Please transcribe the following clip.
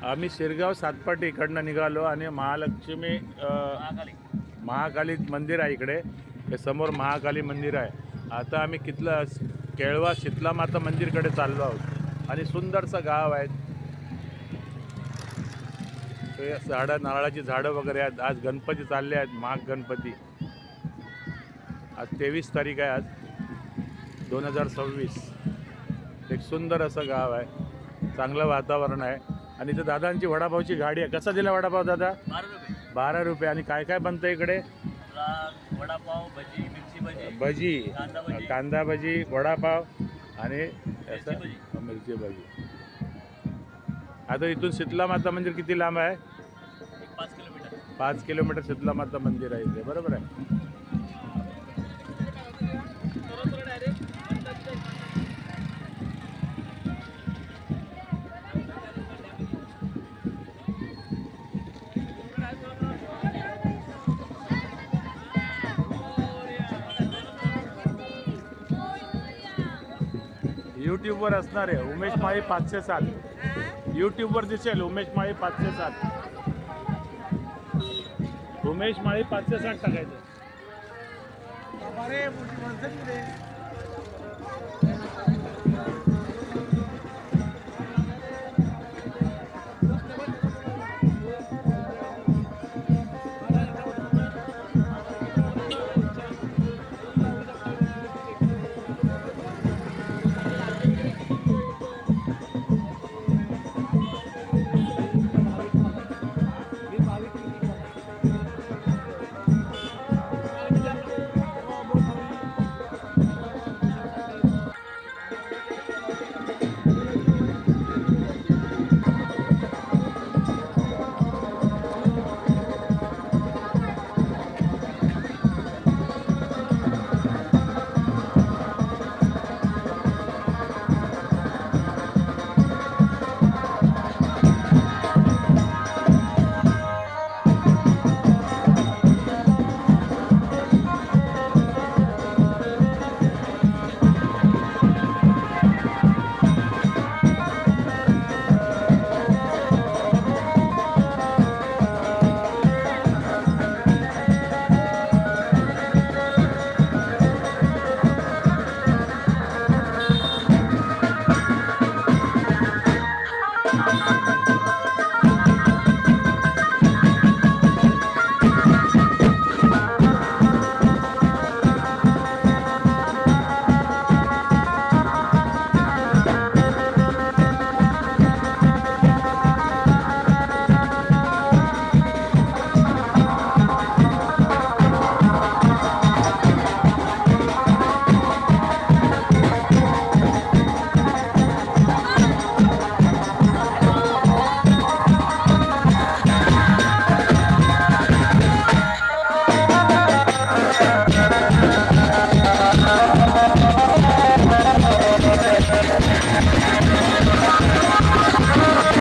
आम्ही शिरगाव सातपाटी इकडनं निघालो आणि महालक्ष्मी महाकाली मंदिर आहे इकडे. हे समोर महाकाली मंदिर आहे. आता आम्ही केळवा शीतला माता मंदिरकडे चाललो आहोत आणि सुंदरसं गाव आहे. झाडं नारळाची झाडं वगैरे आहेत. आज गणपती चालले आहेत, माघ गणपती. आज 23 तारीख आहे, आज 2026. एक सुंदर असं गाव आहे, चांगलं वातावरण आहे. आणि इथं दादांची वडापावची गाडी आहे. कसा दिला वडापाव दादा? 12 रुपये. आणि काय काय बनतं इकडे? वडापाव, भजी, मिरची भजी, भजी, कांदा भजी, वडापाव आणि मिरची भजी. आता इथून शीतला माता मंदिर किती लांब आहे? 5 किलोमीटर. 5 किलोमीटर शीतला माता मंदिर आहे इथे, बरोबर आहे. यूट्यूबवर असणार आहे उमेश माळी 507. यूट्यूबवर दिसेल उमेश माळी 507. उमेश माळी 507 टाकायचं.